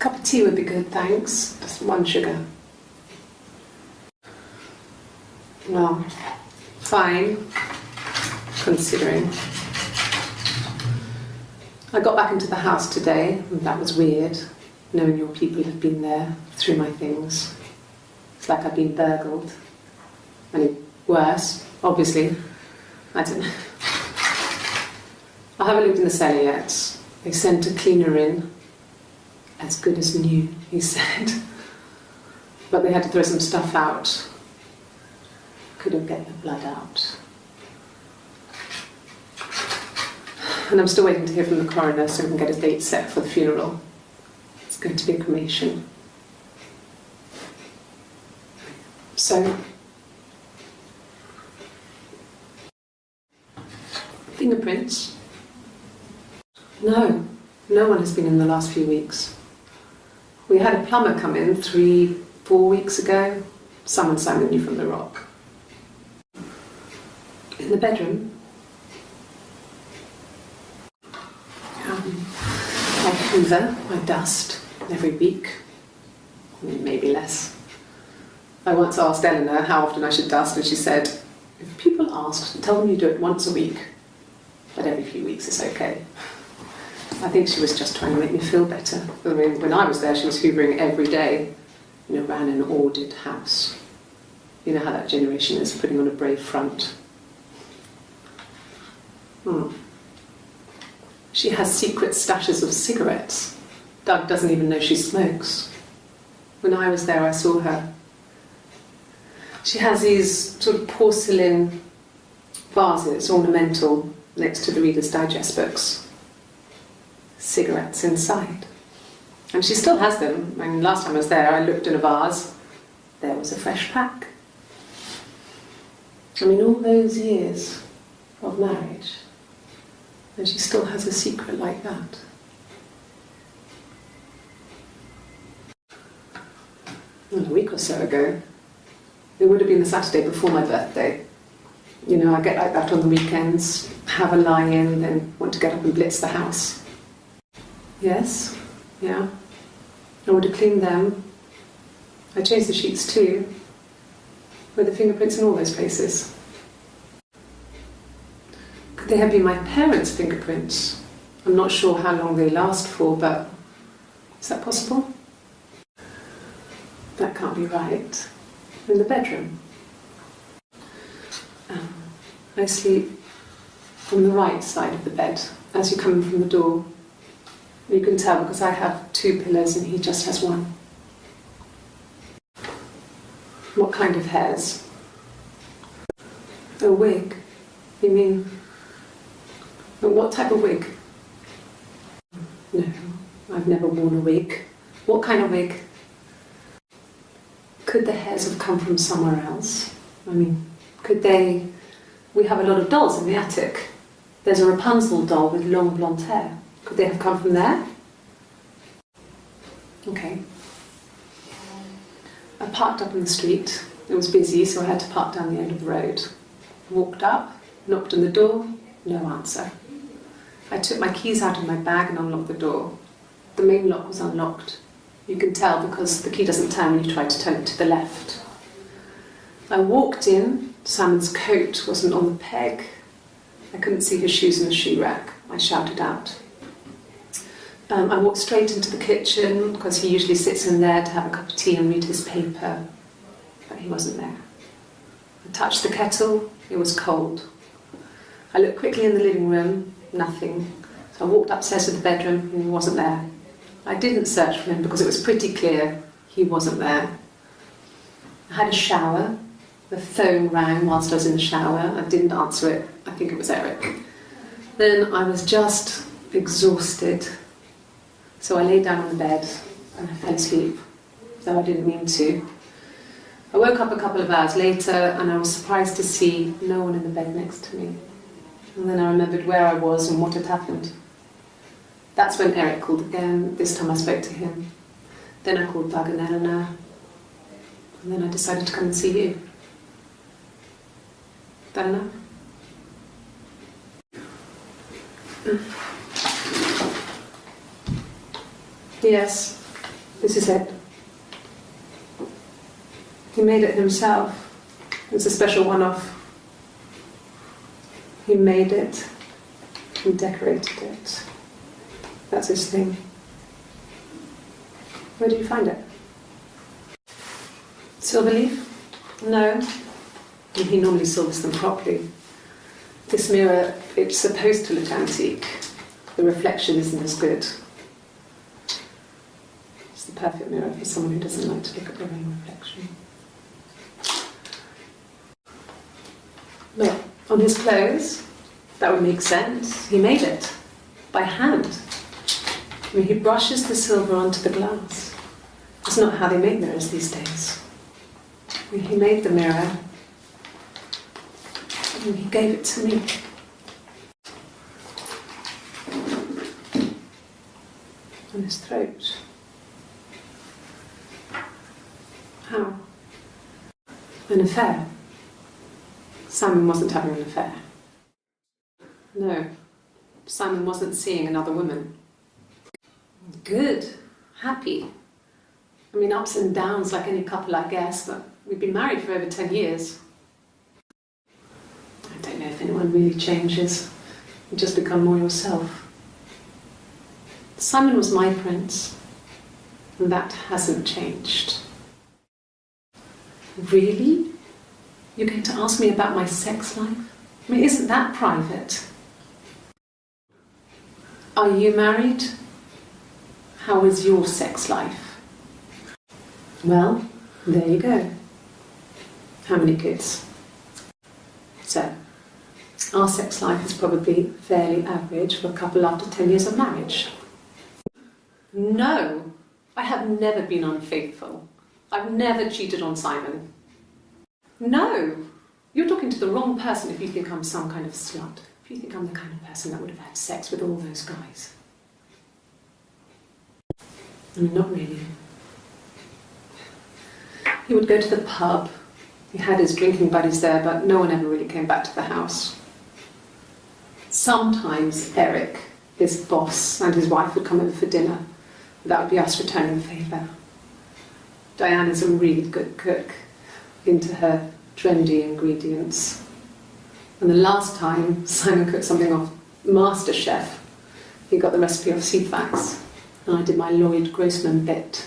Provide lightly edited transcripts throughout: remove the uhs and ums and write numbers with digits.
Cup of tea would be good, thanks. Just 1 sugar. Well, fine, considering. I got back into the house today, and that was weird, knowing your people have been there through my things. It's like I've been burgled. I mean, worse, obviously. I don't know. I haven't looked in the cellar yet. They sent a cleaner in. As good as new, he said. But they had to throw some stuff out. Couldn't get the blood out. And I'm still waiting to hear from the coroner so we can get a date set for the funeral. It's going to be a cremation. So, fingerprints? No, no one has been in the last few weeks. We had a plumber come in 3-4 weeks ago. Someone knew from the rock. In the bedroom, I hoover, I dust every week, maybe less. I once asked Eleanor how often I should dust, and she said, if people asked, tell them you do it once a week, but every few weeks is okay. I think she was just trying to make me feel better. I mean, when I was there, she was hoovering every day. Ran an ordered house. You know how that generation is, putting on a brave front. She has secret stashes of cigarettes. Doug doesn't even know she smokes. When I was there, I saw her. She has these sort of porcelain vases, ornamental, next to the Reader's Digest books. Cigarettes inside. And she still has them. I mean, last time I was there, I looked in a vase. There was a fresh pack. I mean, all those years of marriage, and she still has a secret like that. Well, a week or so ago, it would have been the Saturday before my birthday. You know, I get like that on the weekends, have a lie-in, then want to get up and blitz the house. Yes, yeah. I would have cleaned them. I changed the sheets too, with the fingerprints in all those places. Could they have been my parents' fingerprints? I'm not sure how long they last for, but is that possible? That can't be right. In the bedroom. I sleep on the right side of the bed, as you come in from the door. You can tell because I have 2 pillows and he just has 1. What kind of hairs? A wig? You mean... What type of wig? No, I've never worn a wig. What kind of wig? Could the hairs have come from somewhere else? I mean, could they... We have a lot of dolls in the attic. There's a Rapunzel doll with long blonde hair. Could they have come from there? Okay. I parked up in the street. It was busy, so I had to park down the end of the road. Walked up, knocked on the door, no answer. I took my keys out of my bag and unlocked the door. The main lock was unlocked. You can tell because the key doesn't turn when you try to turn it to the left. I walked in. Simon's coat wasn't on the peg. I couldn't see his shoes in the shoe rack. I shouted out. I walked straight into the kitchen because he usually sits in there to have a cup of tea and read his paper, but he wasn't there. I touched the kettle, it was cold. I looked quickly in the living room, nothing. So I walked upstairs to the bedroom and he wasn't there. I didn't search for him because it was pretty clear he wasn't there. I had a shower. The phone rang whilst I was in the shower. I didn't answer it. I think it was Eric. Then I was just exhausted. So I lay down on the bed and I fell asleep, though I didn't mean to. I woke up a couple of hours later and I was surprised to see no one in the bed next to me. And then I remembered where I was and what had happened. That's when Eric called again. This time I spoke to him. Then I called Doug and Eleanor. And then I decided to come and see you. Is that enough? Yes. This is it. He made it himself. It was a special one-off. He made it. He decorated it. That's his thing. Where did you find it? Silver leaf? No. And he normally silvers them properly. This mirror, it's supposed to look antique. The reflection isn't as good. It's the perfect mirror for someone who doesn't like to look at their own reflection. Look, on his clothes, that would make sense. He made it by hand. I mean, he brushes the silver onto the glass. It's not how they make mirrors these days. I mean, he made the mirror and he gave it to me. On his throat. How? An affair. Simon wasn't having an affair. No, Simon wasn't seeing another woman. Good, happy. I mean, ups and downs like any couple, I guess, but we've been married for over 10 years. I don't know if anyone really changes. You just become more yourself. Simon was my prince, and that hasn't changed. Really? You're going to ask me about my sex life? I mean, isn't that private? Are you married? How is your sex life? Well, there you go. How many kids? So, our sex life is probably fairly average for a couple after 10 years of marriage. No, I have never been unfaithful. I've never cheated on Simon. No, you're talking to the wrong person if you think I'm some kind of slut. If you think I'm the kind of person that would have had sex with all those guys. I mean, not really. He would go to the pub. He had his drinking buddies there, but no one ever really came back to the house. Sometimes Eric, his boss, and his wife would come over for dinner. That would be us returning the favour. Diana's a really good cook, into her trendy ingredients. And the last time Simon cooked something off MasterChef, he got the recipe off Ceefax, and I did my Lloyd Grossman bit,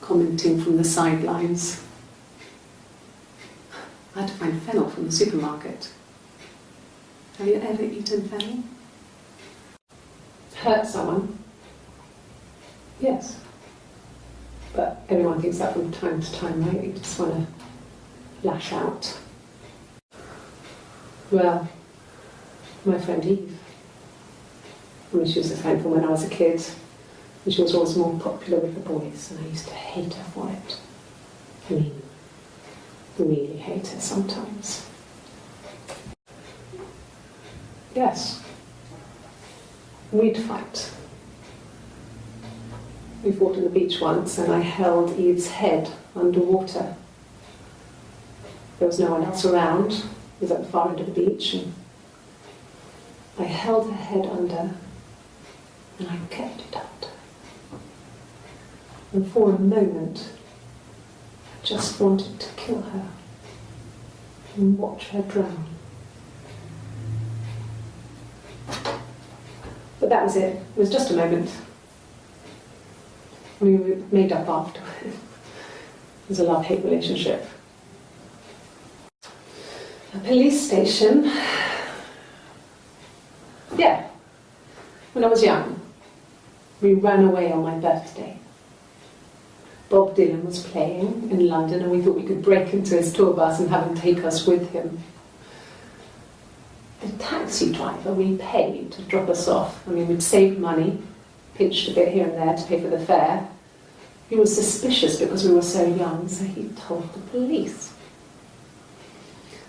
commenting from the sidelines. I had to find fennel from the supermarket. Have you ever eaten fennel? Hurt someone? Yes. But everyone thinks that from time to time, right? You just want to lash out. Well, my friend Eve. I mean, she was a friend from when I was a kid, and she was always more popular with the boys, and I used to hate her for it. I mean, really hate her sometimes. Yes. We'd fight. We fought on the beach once, and I held Eve's head underwater. There was no one else around. It was at the far end of the beach, and I held her head under, and I kept it under. And for a moment, I just wanted to kill her and watch her drown. But that was it. It was just a moment. We were made up after. It was a love-hate relationship. A police station. Yeah. When I was young, we ran away on my birthday. Bob Dylan was playing in London, and we thought we could break into his tour bus and have him take us with him. The taxi driver we paid to drop us off, I mean, we'd saved money, pinched a bit here and there to pay for the fare. He was suspicious because we were so young, so he told the police.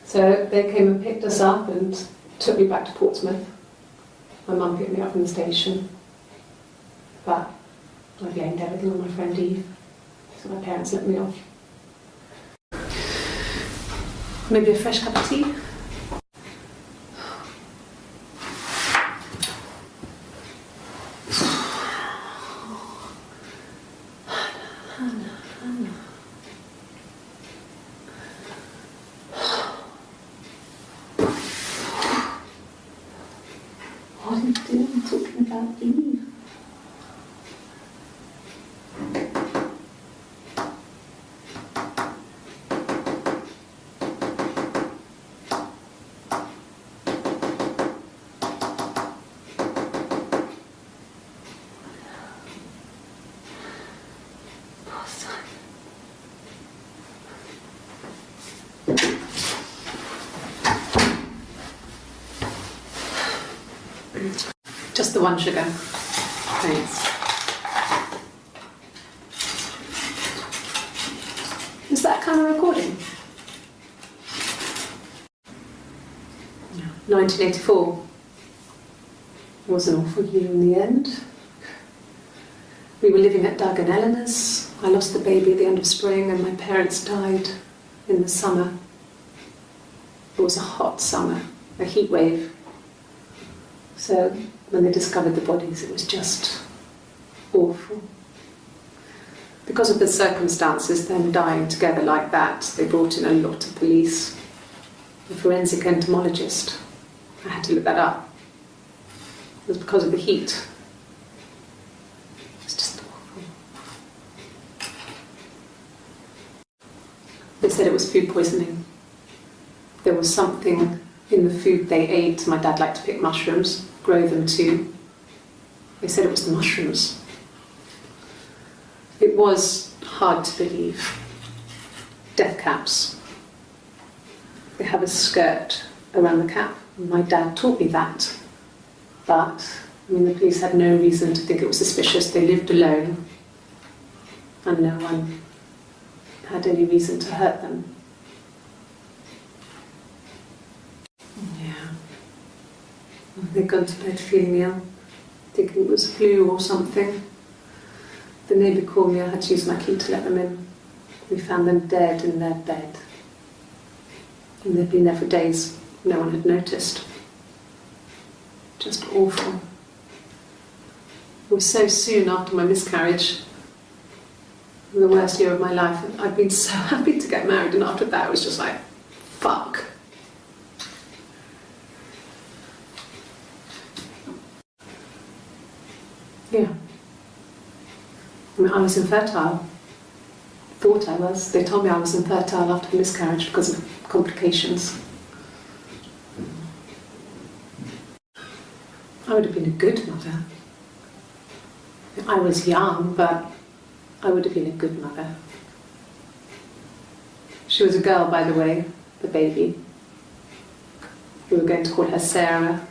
So they came and picked us up and took me back to Portsmouth. My mum picked me up from the station. But I blamed everything on my friend Eve, so my parents let me off. Maybe a fresh cup of tea? Hannah, Hannah. What are you doing talking about Eve? Just the one sugar. Thanks. Is that kind of recording? No. 1984 was an awful year in the end. We were living at Doug and Eleanor's. I lost the baby at the end of spring and my parents died in the summer. It was a hot summer, a heat wave. So when they discovered the bodies, it was just awful. Because of the circumstances, them dying together like that, they brought in a lot of police. A forensic entomologist. I had to look that up. It was because of the heat. It was just awful. They said it was food poisoning. There was something in the food they ate. My dad liked to pick mushrooms, grow them too. They said it was the mushrooms. It was hard to believe. Death caps. They have a skirt around the cap. My dad taught me that. But, the police had no reason to think it was suspicious. They lived alone. And no one had any reason to hurt them. They'd gone to bed feeling ill, thinking it was flu or something. The neighbour called me, I had to use my key to let them in. We found them dead in their bed. And they'd been there for days. No one had noticed. Just awful. It was so soon after my miscarriage. The worst year of my life. I'd been so happy to get married, and after that it was just like, fuck. Yeah. I was infertile. Thought I was. They told me I was infertile after the miscarriage because of complications. I would have been a good mother. I was young, but I would have been a good mother. She was a girl, by the way, the baby. We were going to call her Sarah.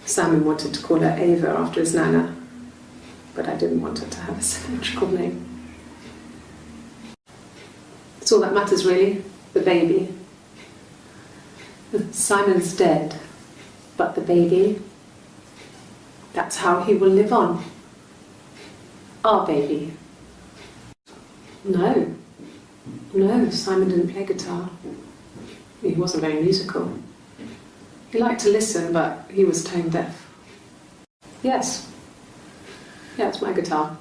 Simon wanted to call her Ava after his nana, but I didn't want her to have a symmetrical name. It's all that matters, really, the baby. Simon's dead, but the baby, that's how he will live on. Our baby. No, Simon didn't play guitar. He wasn't very musical. He liked to listen, but he was tone deaf. Yes. Yeah, it's my guitar.